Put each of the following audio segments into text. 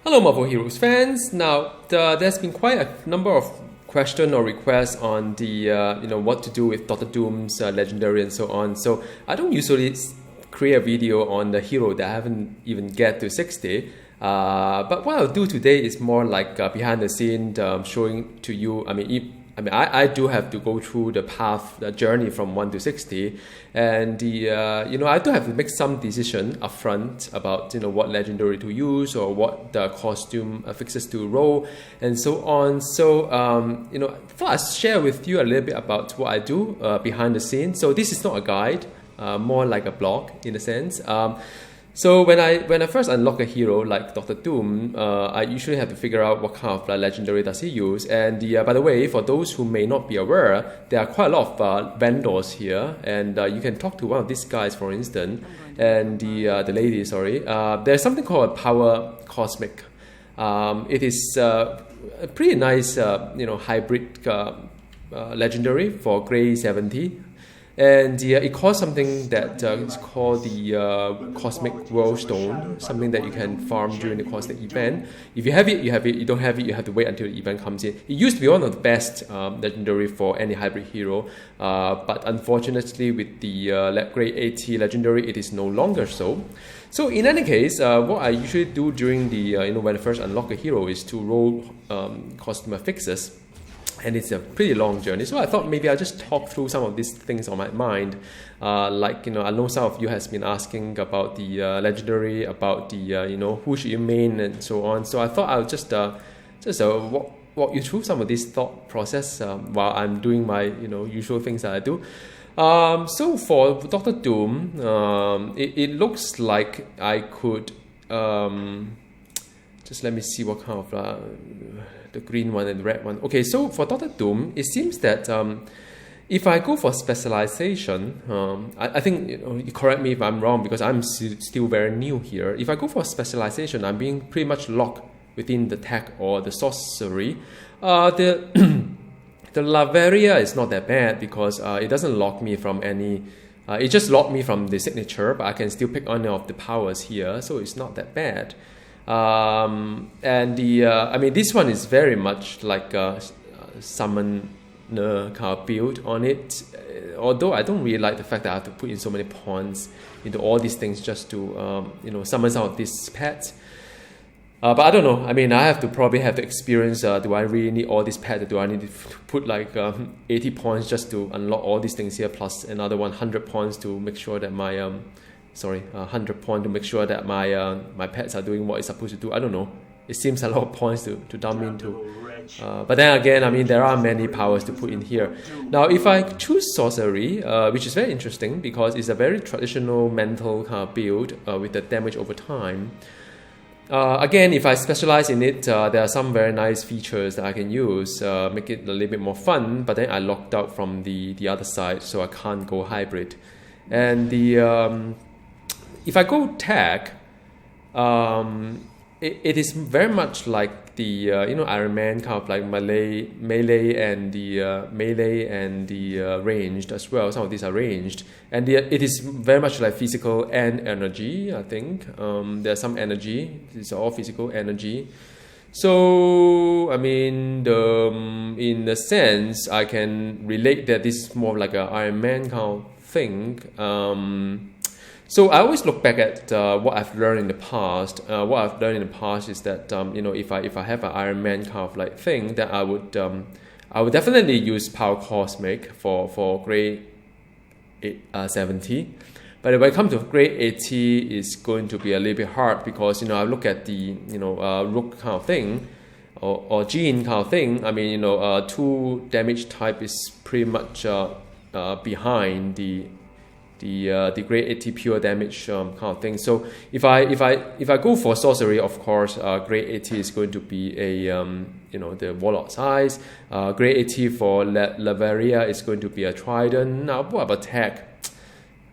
Hello Marvel Heroes fans. Now there's been quite a number of questions or requests on the what to do with Doctor Doom's legendary and so on. So I don't usually create a video on the hero that I haven't even get to 60. But what I'll do today is more like behind the scene, showing to you. I do have to go through the path, the journey from 1 to 60, and I do have to make some decision upfront about what legendary to use or what the costume affixes to roll and so on. So first share with you a little bit about what I do behind the scenes. So this is not a guide, more like a blog in a sense. So when I first unlock a hero like Doctor Doom, I usually have to figure out what kind of legendary does he use. And by the way, for those who may not be aware, there are quite a lot of vendors here, and you can talk to one of these guys, for instance, and the lady. Sorry, there's something called Power Cosmic. It is a pretty nice, hybrid legendary for Grey 70. And it costs something that is called the Cosmic World Stone, something that you can farm during the Cosmic event. If you have it, you have it. You don't have it, you have to wait until the event comes in. It used to be one of the best legendary for any hybrid hero, but unfortunately with the Grade 80 legendary, it is no longer so. So in any case, what I usually do during the when I first unlock a hero is to roll costume affixes. And it's a pretty long journey, so I thought maybe I'll just talk through some of these things on my mind. I know some of you has been asking about the legendary, about the who should you main and so on. So I thought I'll just walk you through some of this thought process while I'm doing my usual things that I do. So for Doctor Doom, it looks like I could just let me see what kind of the green one and the red one. Okay, so for Doctor Doom, it seems that if I go for specialization, I think you correct me if I'm wrong because I'm still very new here. If I go for specialization, I'm being pretty much locked within the tech or the sorcery. The Laveria is not that bad because it doesn't lock me from any. It just locked me from the signature, but I can still pick any of the powers here, so it's not that bad. And this one is very much like a summoner kind of build on it. Although I don't really like the fact that I have to put in so many pawns into all these things just to summon some of these pets. But I don't know. I probably have to experience. Do I really need all these pets? Do I need to put like 80 points just to unlock all these things here, plus another 100 points to make sure that my 100 points to make sure that my pets are doing what it's supposed to do. I don't know. It seems a lot of points to dump into. But then again, there are many powers to put in here. Now, if I choose sorcery, which is very interesting because it's a very traditional mental kind of build with the damage over time. Again, if I specialize in it, there are some very nice features that I can use, make it a little bit more fun. But then I locked out from the other side, so I can't go hybrid. And if I go tag, it is very much like the Iron Man kind of like melee and the ranged as well. Some of these are ranged, and it is very much like physical and energy. I think there's some energy. It's all physical energy. So in the sense, I can relate that this is more like an Iron Man kind of thing. So I always look back at what I've learned in the past. What I've learned in the past is that if I have an Iron Man kind of like thing, that I would definitely use Power Cosmic for Grade 70. But when it comes to Grade 80, it's going to be a little bit hard because I look at the Rook kind of thing or Gene kind of thing. 2 damage type is pretty much behind the Grade 80 pure damage kind of thing. So if I go for sorcery, of course, Grade 80 is going to be a the Warlock size. Grade 80 for Laveria is going to be a Trident. Now what about tech?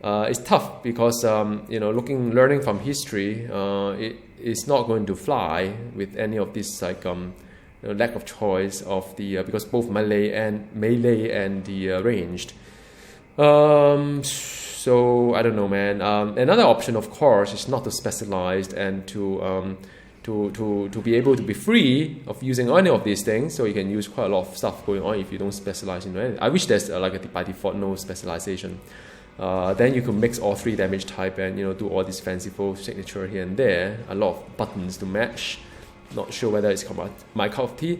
It's tough because learning from history, it is not going to fly with any of this lack of choice of the because both melee and the ranged. So I don't know, man. Another option, of course, is not to specialize and to to be able to be free of using any of these things, so you can use quite a lot of stuff going on if you don't specialize in it. I wish there's like a by default no specialization. Then you can mix all 3 damage type and do all this fanciful signature here and there. A lot of buttons to match. Not sure whether it's my cup of tea.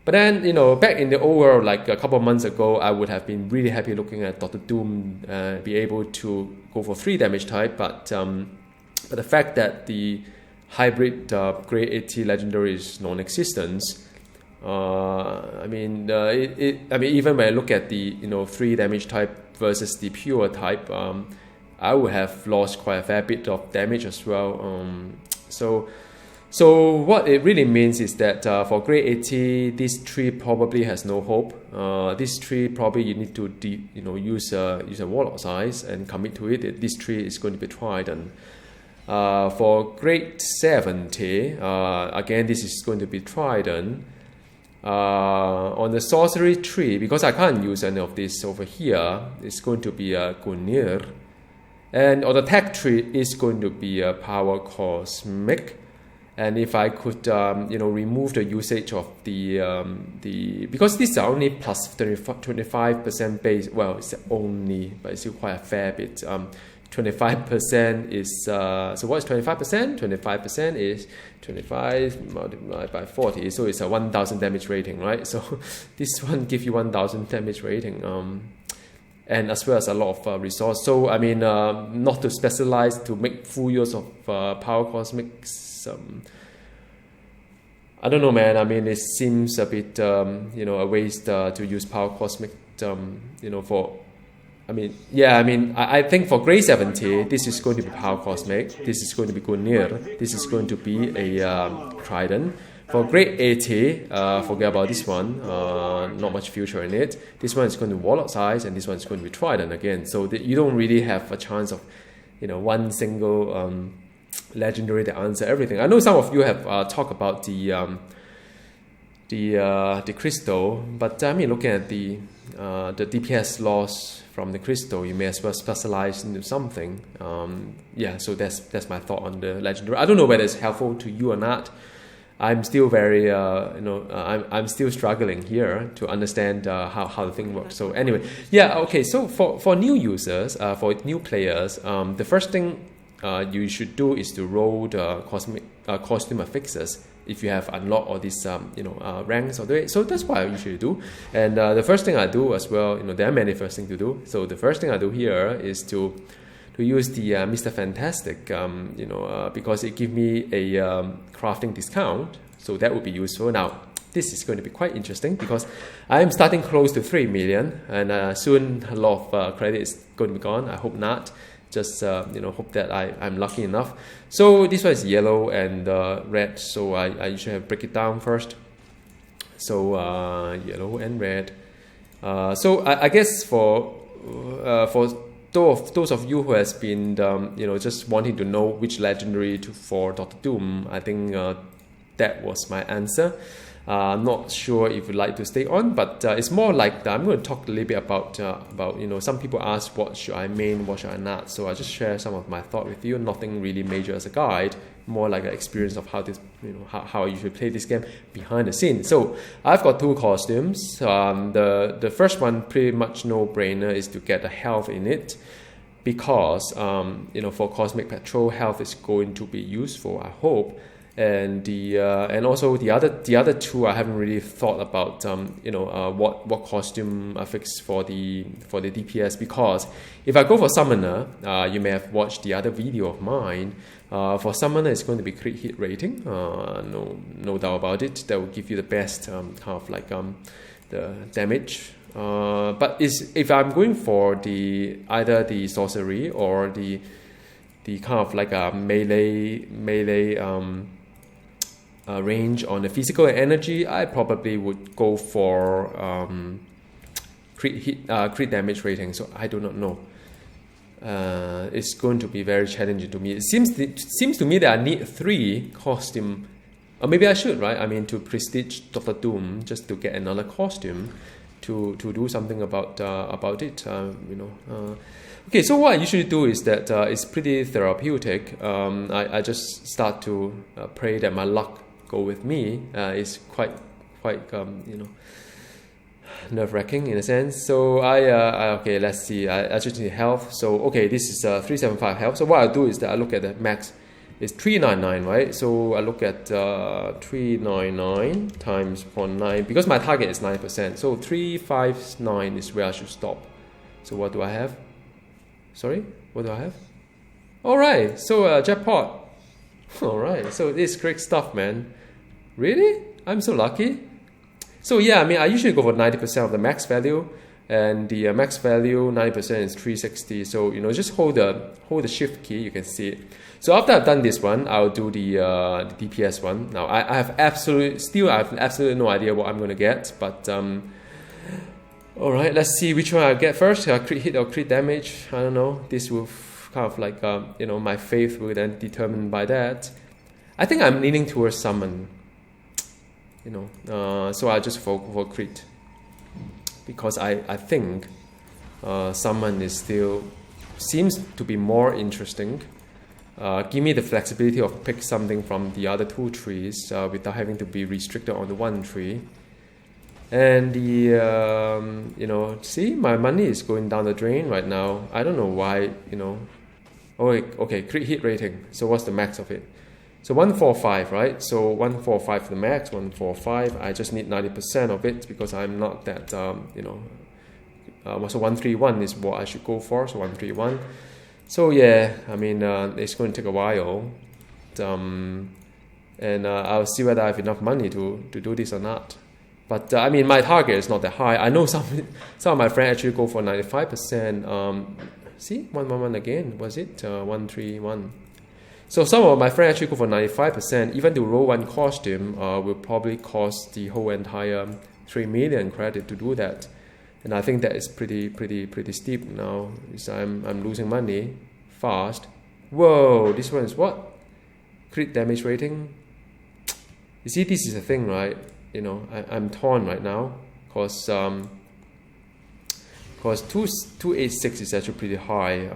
But then, back in the old world, like a couple of months ago, I would have been really happy looking at Dr. Doom, be able to go for 3 damage type. But the fact that the hybrid grade 80 legendary is non-existent. I mean, even when I look at the 3 damage type versus the pure type, I would have lost quite a fair bit of damage as well. So what it really means is that for grade 80, this tree probably has no hope. This tree probably you need to use a warlock size and commit to it. This tree is going to be Trident. For grade 70, again this is going to be Trident. On the sorcery tree, because I can't use any of this over here, it's going to be a Gunir. And on the tech tree, it's going to be a Power Cosmic. And if I could, remove the usage of the because these are only plus 25% base. Well, it's only, but it's still quite a fair bit. 25% is so what is 25%? 25% is 25 multiplied by 40, so it's a 1,000 damage rating, right? So this one gives you 1,000 damage rating. And as well as a lot of resource. So I mean, not to specialize to make full use of Power Cosmics. I don't know, man. I mean, it seems a bit, a waste to use Power Cosmic, for. I think for grade 70, this is going to be Power Cosmic. This is going to be Gunir. This is going to be a Trident. For grade 80, forget about this one, not much future in it. This one is going to be Warlock size, and this one is going to be Trident again. So you don't really have a chance of, one single legendary to answer everything. I know some of you have talked about the crystal, but I mean, looking at the DPS loss from the crystal, you may as well specialize into something. So that's my thought on the legendary. I don't know whether it's helpful to you or not. I'm still very, I'm still struggling here to understand how the thing works. So anyway, okay. So for new users, for new players, the first thing you should do is to roll the costume affixes if you have unlocked all these, ranks or the way. So that's what I usually do. And the first thing I do as well, there are many first things to do. So the first thing I do here is to use the Mr. Fantastic, because it gives me a crafting discount, so that would be useful. Now, this is going to be quite interesting because I am starting close to 3 million, and soon a lot of credit is going to be gone. I hope not. Just hope that I'm lucky enough. So this one is yellow and red, so I usually have to break it down first. So yellow and red. So I guess for those of you who has been just wanting to know which legendary for Dr. Doom, I think that was my answer. I'm not sure if you'd like to stay on, but it's more like I'm going to talk a little bit about some people ask what should I main, what should I not. So I just share some of my thought with you. Nothing really major as a guide, more like an experience of how this, how I usually play this game behind the scenes. So I've got 2 costumes. The first one, pretty much no-brainer, is to get the health in it, because for Cosmic Patrol, health is going to be useful, I hope. And and also the other 2, I haven't really thought about what costume affix for the DPS, because if I go for Summoner, you may have watched the other video of mine. For Summoner, it's going to be crit hit rating. No doubt about it. That will give you the best the damage. But if I'm going for either the sorcery or the kind of like a melee range on the physical energy, I probably would go for crit damage rating. So I do not know. It's going to be very challenging to me. It seems to me that I need 3 costume, or maybe I should, right? I mean, to prestige Dr. Doom just to get another costume. to do something about it. Okay, so what I usually do is that it's pretty therapeutic. I just start to pray that my luck go with me. It's quite nerve-wracking in a sense. So okay, let's see. I just need health. So okay, this is 375 health. So what I do is that I look at the max. It's 399, right? So I look at 399 times 0.9 because my target is 9%. So 359 is where I should stop. So what do I have? Sorry, what do I have? All right, so jackpot. All right, so this is great stuff, man. Really? I'm so lucky. So yeah, I mean, I usually go for 90% of the max value, and the max value 90% is 360. So just hold the shift key. You can see it. So after I've done this one, I'll do the DPS one. Now I have absolutely no idea what I'm going to get, but all right, let's see which one I get first. Crit hit or crit damage. I don't know. This will kind of like my faith will then determine by that. I think I'm leaning towards summon. So I just vote for crit because I think summon seems to be more interesting. Give me the flexibility of pick something from the other two trees without having to be restricted on the one tree. And see, my money is going down the drain right now. I don't know why, Oh, okay, crit hit rating. So what's the max of it? So 145, right? So 145 the max, 145. I just need 90% of it because I'm not that, so 131 is what I should go for. So 131. So yeah, I mean, it's going to take a while. And I'll see whether I have enough money to do this or not. But I mean, my target is not that high. I know some of my friends actually go for 95%. See, 111 again. Was it 131? So some of my friends actually go for 95%. Even to roll one costume will probably cost the whole entire 3 million credit to do that. And I think that is pretty steep now. I'm losing money fast. Whoa, this one is what? Crit damage rating. You see, this is a thing, right? I'm torn right now because 286 is actually pretty high.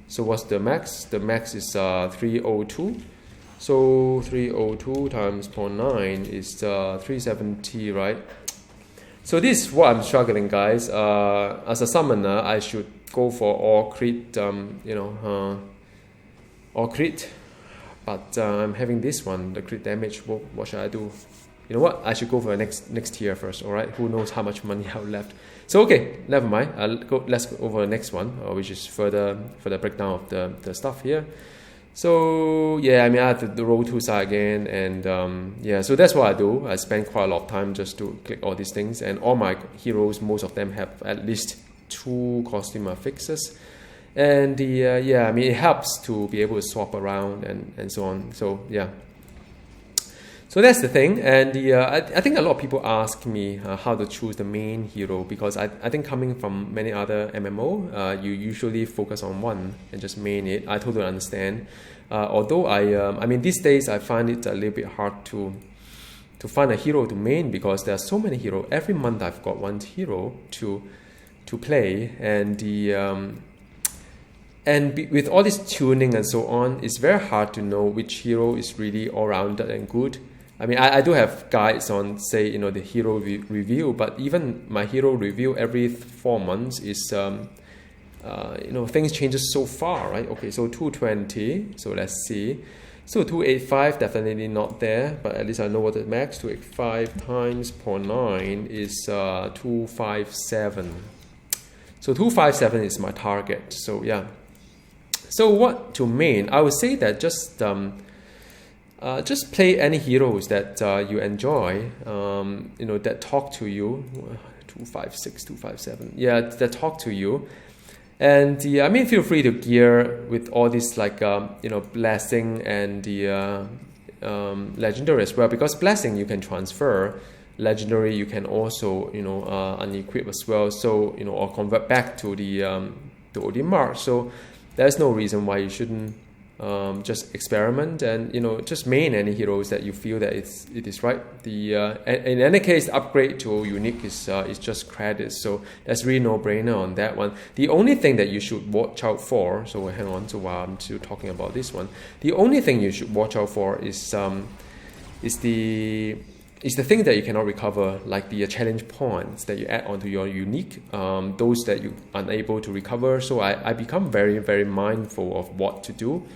So what's the max? The max is 302. So 302 times 0.9 is 370, right? So this is what I'm struggling, guys. As a summoner, I should go for all crit, all crit. But I'm having this one, the crit damage. What should I do? You know what? I should go for the next tier first. All right. Who knows how much money I have left? So okay, never mind. Let's go over the next one, which is further breakdown of the stuff here. So yeah, I mean, I have the roll two side again, and yeah. So that's what I do. I spend quite a lot of time just to click all these things, and all my heroes, most of them have at least 2 costume affixes. And yeah, I mean, it helps to be able to swap around and so on. So yeah. So that's the thing, and I think a lot of people ask me how to choose the main hero, because I think coming from many other MMO, you usually focus on one and just main it. I totally understand. Although I mean, these days I find it a little bit hard to find a hero to main, because there are so many heroes. Every month I've got one hero to play, and with all this tuning and so on, it's very hard to know which hero is really all-rounded and good. I mean, I do have guides on, say, the hero review, but even my hero review every 4 months is, things changes so far, right? Okay, so 220, so let's see. So 285, definitely not there, but at least I know what the max. 285 times 0.9 is 257. So 257 is my target, so yeah. So what to main? I would say that just play any heroes that you enjoy, that talk to you. 256, 257. Yeah, that talk to you. And I mean, feel free to gear with all this blessing and the legendary as well, because blessing you can transfer, legendary you can also unequip as well. So or convert back to the Odin mark. So there's no reason why you shouldn't just experiment and just main any heroes that you feel that it is right. In any case, upgrade to unique is just credits, so that's really no brainer on that one. The only thing that you should watch out for, so hang on to while I'm still talking about this one. The only thing you should watch out for is the thing that you cannot recover, like the challenge points that you add onto your unique, those that you are unable to recover. So I become very, very mindful of what to do.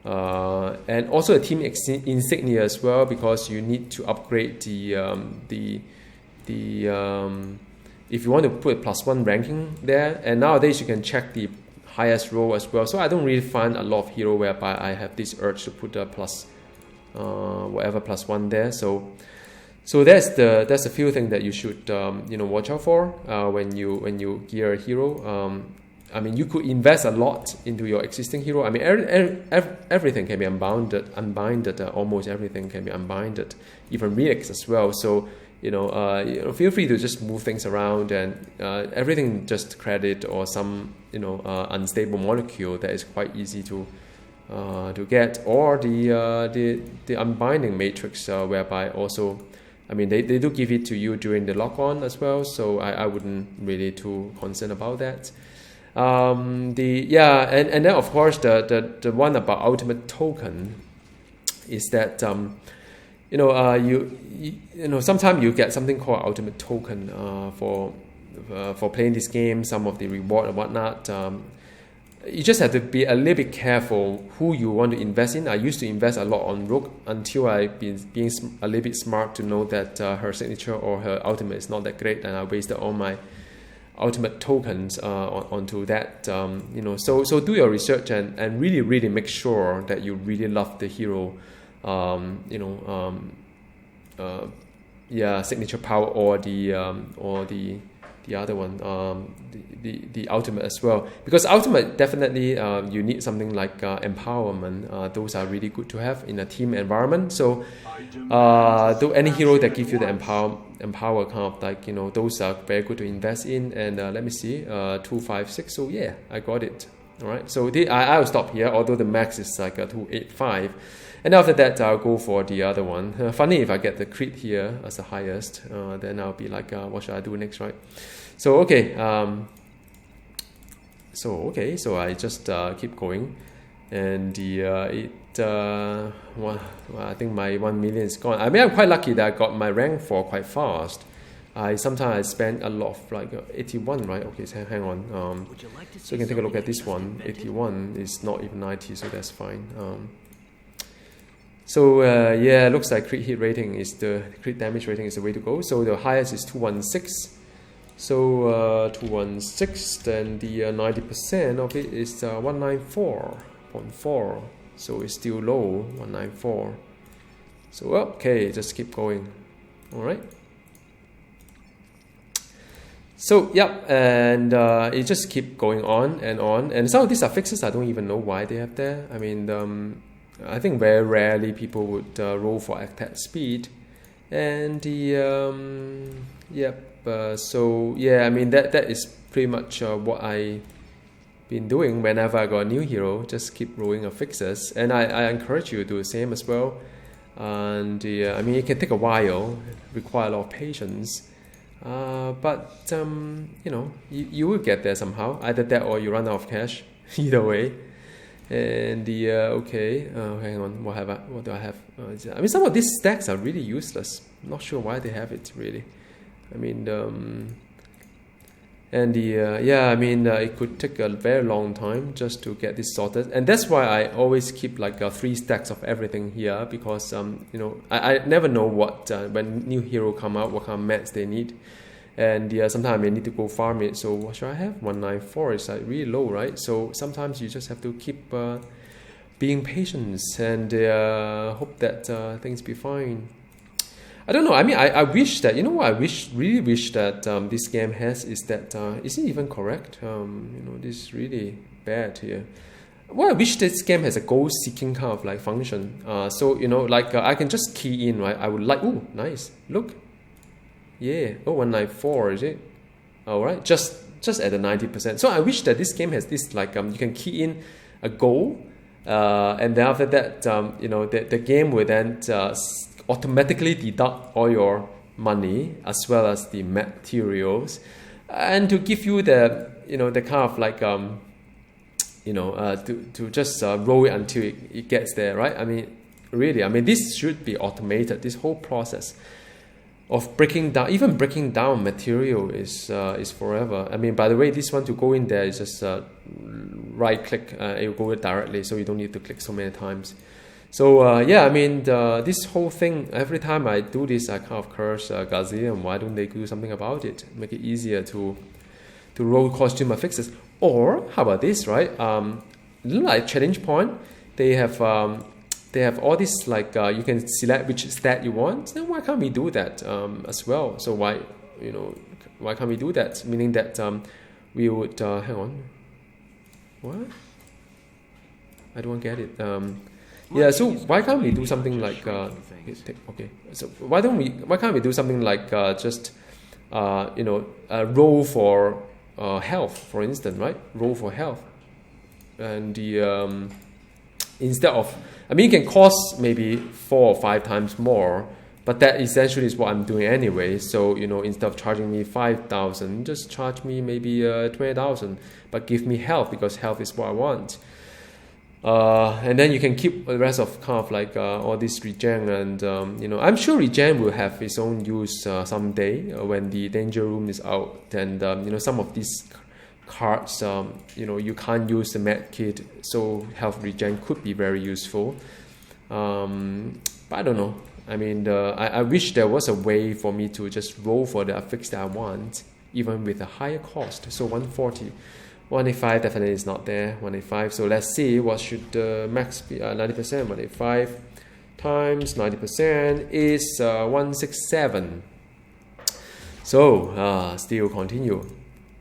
And also a team insignia as well, because you need to upgrade the if you want to put a +1 ranking there, and nowadays you can check the highest role as well. So I don't really find a lot of hero whereby I have this urge to put a whatever +1 there. So that's a few things that you should watch out for when you gear a hero. I mean, you could invest a lot into your existing hero. I mean, everything can be unbinded. Almost everything can be unbinded, even reacts as well. So feel free to just move things around, and everything just credit or some unstable molecule that is quite easy to get, or the unbinding matrix whereby also. I mean, they do give it to you during the lock-on as well, so I wouldn't really too concerned about that. And then of course the one about ultimate token is that sometimes you get something called ultimate token for playing this game, some of the reward and whatnot. You just have to be a little bit careful who you want to invest in. I used to invest a lot on Rook until I being a little bit smart to know that her signature or her ultimate is not that great, and I wasted all my ultimate tokens onto that. So do your research and really, really make sure that you really love the hero. Signature power or the other one, the ultimate as well, because ultimate definitely you need something like empowerment. Those are really good to have in a team environment. So though any hero that gives you the empower kind of like those are very good to invest in. And let me see, 256. So yeah, I got it. All right, so I'll stop here, although the max is like a 285. And after that, I'll go for the other one. Funny, if I get the crit here as the highest, then I'll be like, what should I do next, right? So, okay. So I just keep going. And I think my 1 million is gone. I mean, I'm quite lucky that I got my rank 4 quite fast. Sometimes I spend a lot of like 81, right? Okay, so hang on. So you can take a look at this one. 81 is not even 90, so that's fine. Looks like crit hit rating is the crit damage rating is the way to go. So the highest is 216. So 216, then the 90% of it is 194.4. So it's still low, 194. So okay, just keep going. All right. So and it just keep going on, and some of these affixes I don't even know why they have there. I mean, I think very rarely people would roll for attack speed, and I mean that is pretty much what I been doing whenever I got a new hero. Just keep rolling affixes, and I encourage you to do the same as well. And I mean, it can take a while, require a lot of patience. But you will get there somehow. Either that or you run out of cash. Either way. And hang on. What do I have? I mean, some of these stacks are really useless. I'm not sure why they have it really. I mean, it could take a very long time just to get this sorted, and that's why I always keep like 3 stacks of everything here, because I never know what when new hero come out, what kind of mats they need, and sometimes I may need to go farm it. So what should I have? 194 is like really low, right? So sometimes you just have to keep being patient and hope that things be fine. I don't know. I mean, I wish that, what I really wish that this game has is that, is it even correct? This is really bad here. Well, I wish this game has a goal-seeking kind of like function. I can just key in, right? I would like, ooh, nice. Look. Yeah. Oh, 194, is it? All right. Just at the 90%. So I wish that this game has this, like, you can key in a goal, and then after that, the game will then automatically deduct all your money as well as the materials, and to give you the the kind of like to just roll it until it gets there, right? I mean, really, I mean, this should be automated. This whole process of breaking down material is forever. I mean, by the way, this one to go in there is just right click, it will go directly, so you don't need to click so many times. So yeah, I mean, this whole thing, every time I do this, I kind of curse Gazillion. Why don't they do something about it? Make it easier to roll costume affixes. Or how about this, right? Like challenge point, they have all this, like you can select which stat you want. Then why can't we do that as well? So why can't we do that? Meaning that we would hang on. What? I don't get it. Yeah. So why can't we do something like okay? So why can't we do something like just roll for health, for instance, right? Roll for health, and the instead of, I mean, it can cost maybe 4 or 5 times more, but that essentially is what I'm doing anyway. So instead of charging me 5,000, just charge me maybe 20,000, but give me health, because health is what I want. And then you can keep the rest of kind of like all this regen, and I'm sure regen will have its own use someday when the danger room is out, and some of these cards you can't use the med kit, so health regen could be very useful, but I don't know. I mean, I wish there was a way for me to just roll for the affix that I want, even with a higher cost. So 140. 185 definitely is not there. 185. So let's see, what should the max be? 90%. 185 times 90% is 167. So still continue.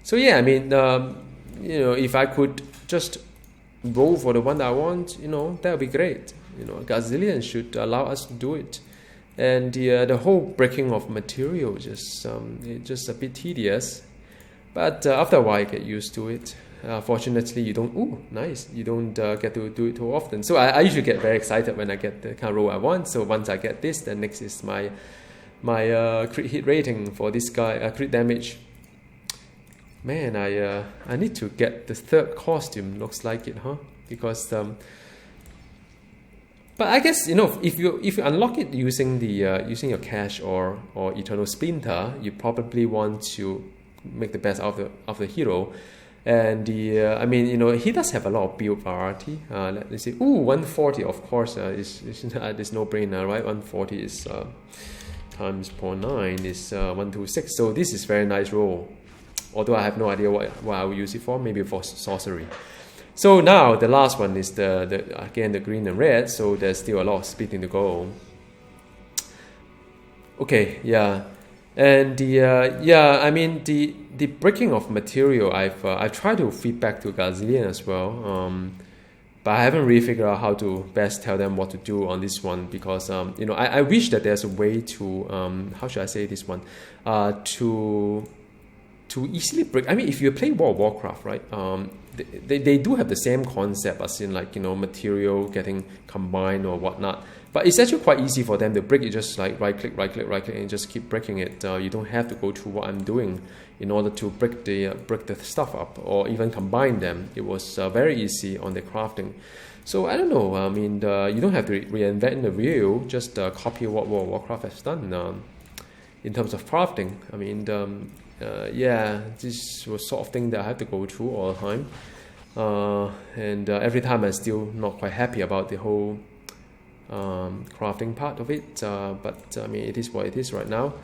So yeah, I mean, if I could just roll for the one that I want, that would be great. Gazillion should allow us to do it. And the whole breaking of material just it's just a bit tedious. But after a while, you get used to it. Fortunately, you don't. Ooh, nice! You don't get to do it too often. So I usually get very excited when I get the kind of roll I want. So once I get this, then next is my crit hit rating for this guy. Crit damage. Man, I need to get the third costume. Looks like it, huh? Because but I guess if you unlock it using the using your cash or Eternal Splinter, you probably want to make the best out of the hero. And I mean, he does have a lot of build variety. Let me see. Ooh, 140, of course, is there's no brainer, right? 140 is times 0.9 is 126. So this is very nice roll. Although I have no idea what I will use it for. Maybe for sorcery. So now the last one is again the green and red. So there's still a lot of splitting to go. Okay, yeah. And I mean, the breaking of material, I've tried to feed back to Gazillion as well, but I haven't really figured out how to best tell them what to do on this one, because I wish that there's a way to how should I say this one, to easily break. I mean, if you play World of Warcraft, right? They do have the same concept, as in like material getting combined or whatnot. But it's actually quite easy for them to break it. Just like right click, and just keep breaking it. You don't have to go through what I'm doing in order to break the stuff up or even combine them. It was very easy on the crafting. So I don't know. I mean, you don't have to reinvent the wheel. Just copy what World of Warcraft has done in terms of crafting. I mean, yeah, this was sort of thing that I had to go through all the time, and every time I'm still not quite happy about the whole crafting part of it, but I mean, it is what it is right now.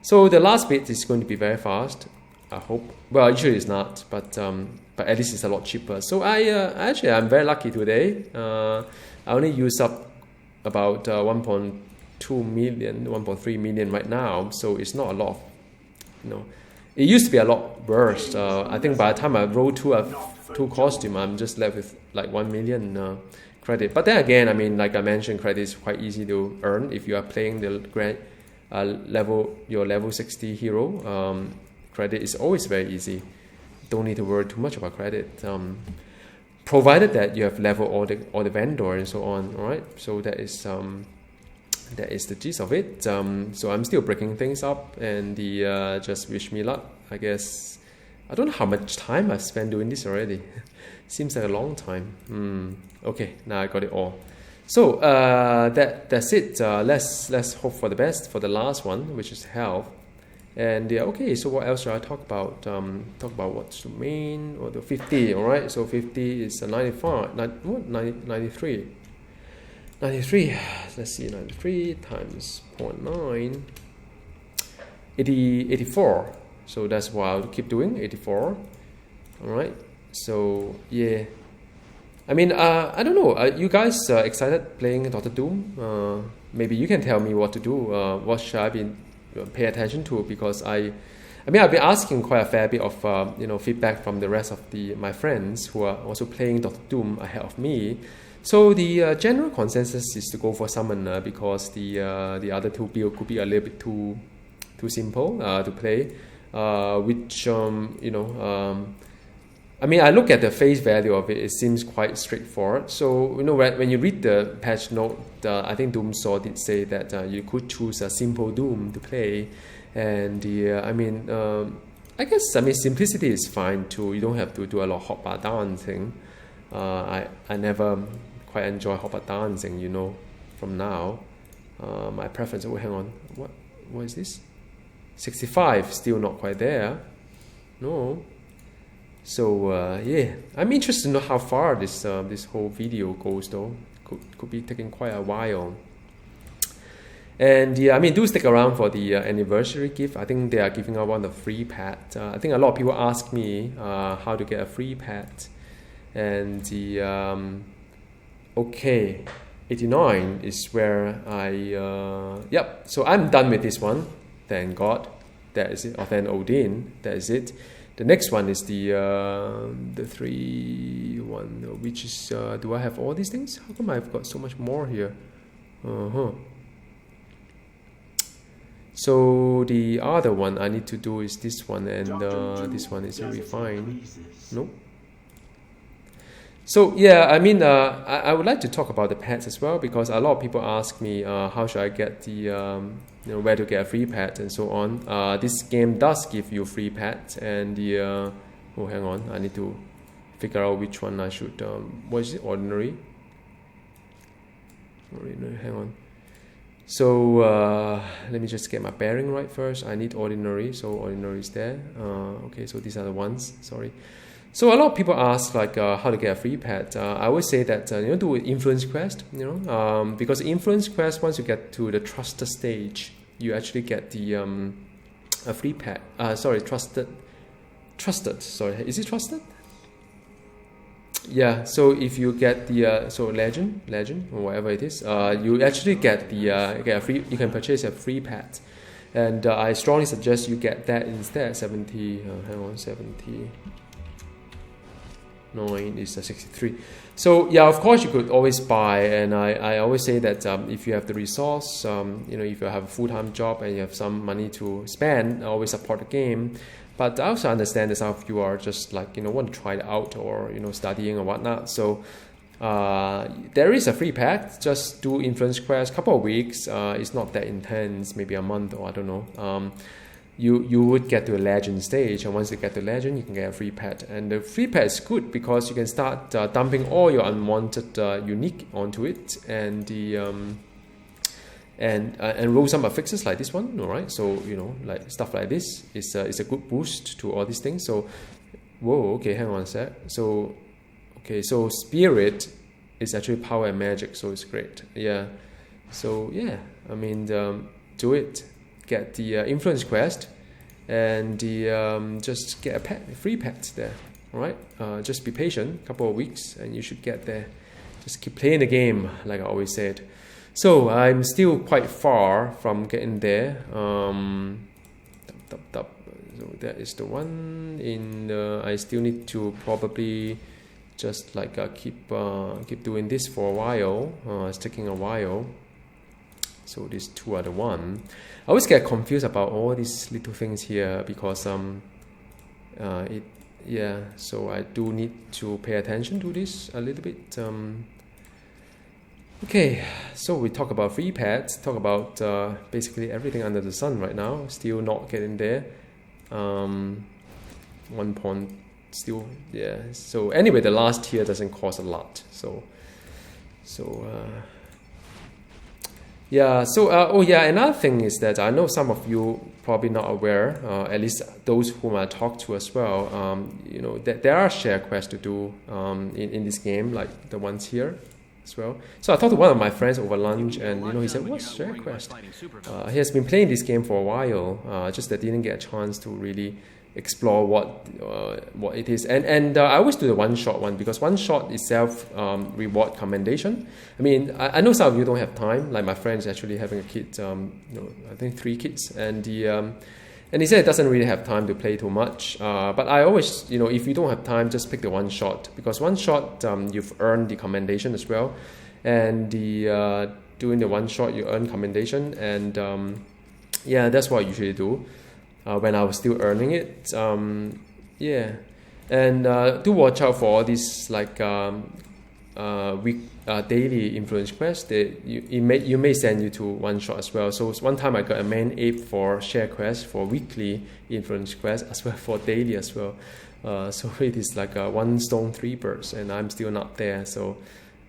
So the last bit is going to be very fast, I hope. Well, usually it's not, but at least it's a lot cheaper. So I'm very lucky today. I only use up about 1.2 million, 1.3 million right now, so it's not a lot of, it used to be a lot worse. I think by the time I roll two costume, I'm just left with like 1 million credit. But then again, I mean, like I mentioned, credit is quite easy to earn if you are playing the your level 60 hero. Credit is always very easy. Don't need to worry too much about credit. provided that you have leveled all the vendor and so on. All right, so that is the gist of it. So I'm still breaking things up, and just wish me luck, I guess. I don't know how much time I've spent doing this already. Seems like a long time. Okay, now I got it all. So that's it. Let's hope for the best for the last one, which is health. And okay, so what else should I talk about? Talk about what's the main, or the 50. All right, so 50 is 95. 93. 93. Let's see, 93 times 0.9. 84. So that's what I'll keep doing. 84. All right. So yeah. I mean, I don't know. Are you guys excited playing Doctor Doom? Maybe you can tell me what to do. What should I be pay attention to? Because I mean, I've been asking quite a fair bit of feedback from the rest of my friends who are also playing Doctor Doom ahead of me. So the general consensus is to go for Summoner because the other two build could be a little bit too simple to play. Which I mean, I look at the face value of it. It seems quite straightforward. So when you read the patch note, I think Doomsaw did say that you could choose a simple Doom to play, and I guess simplicity is fine too. You don't have to do a lot of hotbar dancing. I never quite enjoy hotbar dancing. From now, my preference. Oh, hang on. What is this? 65, still not quite there. No. So yeah, I'm interested to know how far this whole video goes though. Could be taking quite a while. And yeah, I mean, do stick around for the anniversary gift. I think they are giving out one of the free pad. I think a lot of people ask me how to get a free pad. And the okay, 89 is where yep. So I'm done with this one. Thank God. That is it. Or then Odin. That is it. The next one is the 3 one, which is do I have all these things? How come I've got so much more here? So the other one I need to do is this one, and this one is a refine. Nope. So yeah, I mean, I would like to talk about the pets as well, because a lot of people ask me how should I get the where to get a free pet and so on. This game does give you free pets, and the oh, hang on, I need to figure out which one I should. What is it? Ordinary. Hang on. So let me just get my bearing right first. I need ordinary, so ordinary is there. Okay, so these are the ones. Sorry. So a lot of people ask like how to get a free pet. I always say that do an influence quest. Because influence quest, once you get to the trusted stage, you actually get the a free pet. Sorry, trusted. Sorry, is it trusted? Yeah. So if you get the so legend or whatever it is, you actually get the get a free. You can purchase a free pet, and I strongly suggest you get that instead. 70. Hang on, 70. 9 is 63. So yeah, of course you could always buy, and I always say that if you have the resource, if you have a full-time job and you have some money to spend, I always support the game. But I also understand that some of you are just like want to try it out, or studying or whatnot. So there is a free pack. Just do influence quest, couple of weeks. It's not that intense, maybe a month, or I don't know. You would get to a legend stage, and once you get to legend, you can get a free pet. And the free pet is good because you can start dumping all your unwanted unique onto it, and the and roll some affixes like this one. All right, so like stuff like this is a good boost to all these things. So whoa, okay, hang on a sec. So okay, so spirit is actually power and magic, so it's great. Yeah, so yeah, I mean do it. Get the influence quest, and the just get a free pet there. All right, just be patient, couple of weeks, and you should get there. Just keep playing the game, like I always said. So I'm still quite far from getting there. So that is the one. I still need to probably just like keep doing this for a while. It's taking a while. So these two are the one. I always get confused about all these little things here because I yeah, so I do need to pay attention to this a little bit. Okay, so we talk about free pads, talk about basically everything under the sun right now. Still not getting there. 1 point still, yeah. So anyway, the last tier doesn't cost a lot. Yeah, so, oh yeah, another thing is that I know some of you probably not aware, at least those whom I talk to as well, you know, that there are share quests to do in this game, like the ones here as well. So I talked to one of my friends over lunch, and you know, he said, what's share quest? He has been playing this game for a while, just that didn't get a chance to really explore what it is, and I always do the one-shot one, because one-shot itself reward commendation. I mean, I know some of you don't have time, like my friend is actually having a kid, you know, I think 3 kids, and he said it doesn't really have time to play too much, but I always, you know, if you don't have time, just pick the one-shot, because one-shot you've earned the commendation as well, and doing the one-shot you earn commendation, and yeah, that's what I usually do. When I was still earning it, yeah, and do watch out for all these like daily influence quests. You may send you to one shot as well. So one time I got a main ape for share quest for weekly influence quest as well for daily as well. So it is like 1 stone 3 birds, and I'm still not there. So,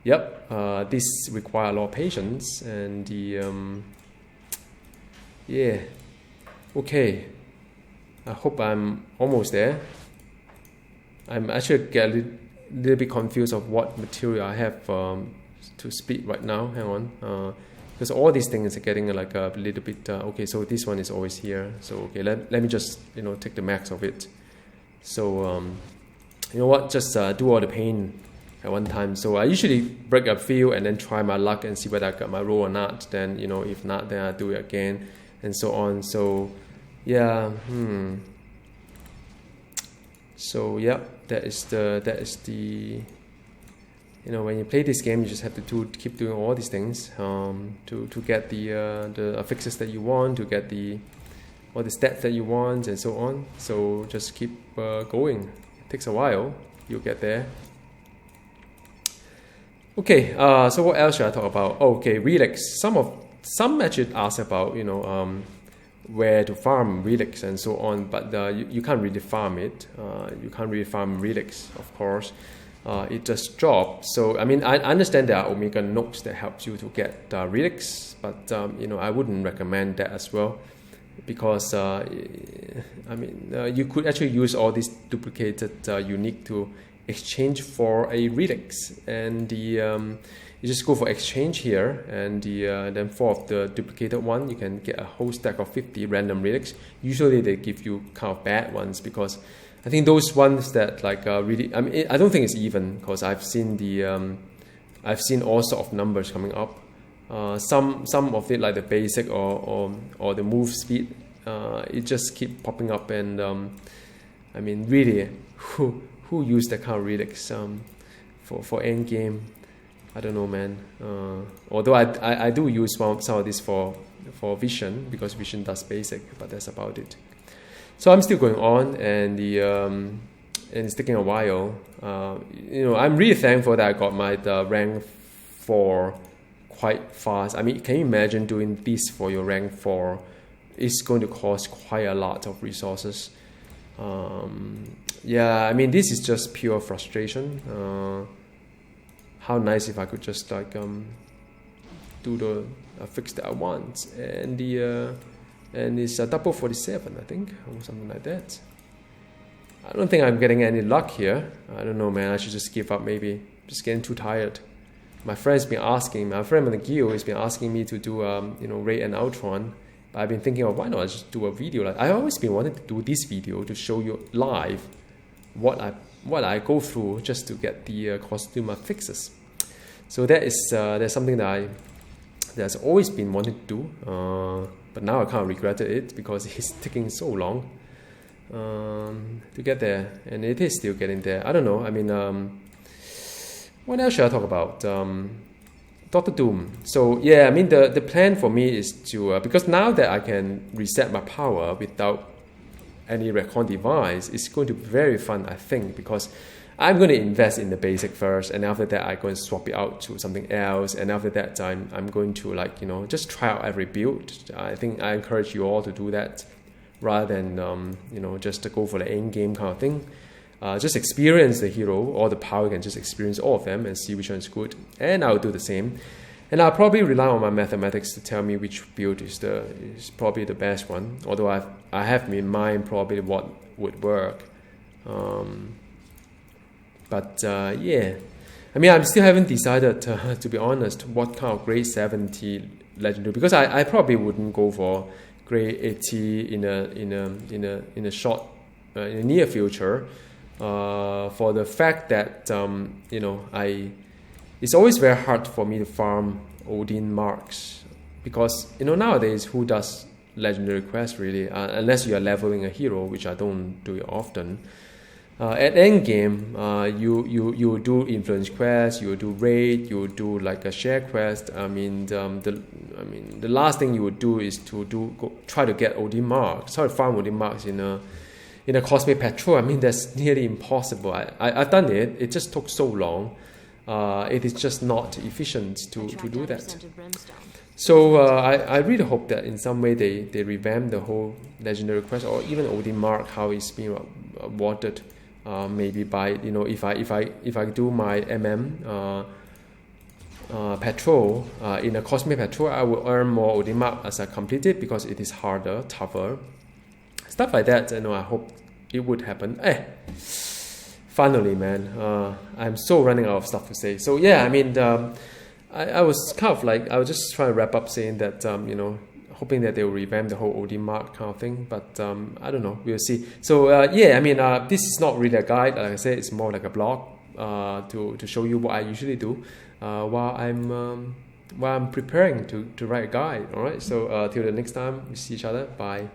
yep, this requires a lot of patience, and yeah, okay. I hope I'm almost there. I'm actually getting a little bit confused of what material I have to speak right now. Hang on, because all these things are getting like a little bit. Okay, so this one is always here. So okay, let me just take the max of it. So you know what? Just do all the paint at one time. So I usually break a few and then try my luck and see whether I got my roll or not. Then if not, then I do it again and so on. So. Yeah. So yeah, that is the. When you play this game, you just have to keep doing all these things to get the affixes that you want, to get all the stats that you want, and so on. So just keep going. It takes a while. You'll get there. Okay. So what else should I talk about? Okay, relics. Some actually ask about where to farm relics and so on, but you can't really farm it. You can't really farm relics, of course. It just drops. So I mean, I understand there are Omega nodes that helps you to get relics, but I wouldn't recommend that as well, because you could actually use all these duplicated unique to exchange for a relics, and you just go for exchange here, and then for the duplicated one, you can get a whole stack of 50 random relics. Usually they give you kind of bad ones, because I think those ones that like really, I don't think it's even, because I've seen I've seen all sorts of numbers coming up. Some of it, like the basic or the move speed, it just keep popping up, and I mean, really, who use that kind of relics for end game? I don't know, man. Although I do use some of this for vision, because vision does basic, but that's about it. So I'm still going on, and and it's taking a while. I'm really thankful that I got my rank 4 quite fast. I mean, can you imagine doing this for your rank 4? It's going to cost quite a lot of resources. Yeah, I mean, this is just pure frustration. How nice if I could just like do the affix that I want, and and it's a double 47, I think, or something like that. I don't think I'm getting any luck here. I don't know, man. I should just give up. Maybe just getting too tired. My friend on the guild has been asking me to do Raid and Ultron. But I've been thinking of why not I just do a video. Like, I've always been wanting to do this video to show you live what I go through just to get the costume affixes. So that's something that's always been wanting to do, but now I kind of regretted it, because it's taking so long to get there, and it is still getting there. I don't know. I mean, what else should I talk about? Dr. Doom. So yeah, I mean, the plan for me is to because now that I can reset my power without any recon device, it's going to be very fun, I think, because I'm going to invest in the basic first, and after that I'm going to swap it out to something else, and after that I'm going to, like, you know, just try out every build. I think I encourage you all to do that rather than you know, just to go for the end game kind of thing. Just experience the hero or the power, you can just experience all of them and see which one is good, and I'll do the same. And I'll probably rely on my mathematics to tell me which build is probably the best one, although I have in mind probably what would work. But yeah, I mean, I still haven't decided, to be honest, what kind of grade 70 legendary, because I probably wouldn't go for grade 80 in a short in the near future, for the fact that you know, it's always very hard for me to farm Odin marks, because, you know, nowadays who does legendary quests really, unless you are leveling a hero, which I don't do it often. At end game, you do influence quests, you do raid, you do like a share quest. I mean, the last thing you would do is to try to get Odin marks, try to farm Odin marks in a cosmic patrol. I mean, that's nearly impossible. I've done it. It just took so long. It is just not efficient to do that. So I really hope that in some way they revamp the whole legendary quest, or even Odin mark, how it's being awarded. Maybe by, you know, if I do my patrol in a cosmic patrol, I will earn more Odin mark as I complete it, because it is harder, tougher, stuff like that. You know, I hope it would happen. Finally, man, I'm so running out of stuff to say. So yeah, I mean, I was kind of like, I was just trying to wrap up saying that, you know, hoping that they will revamp the whole Odin mark kind of thing, but I don't know, we'll see. So yeah, I mean, this is not really a guide. Like I said, it's more like a blog to show you what I usually do while I'm preparing to write a guide. All right, so till the next time we see each other, bye.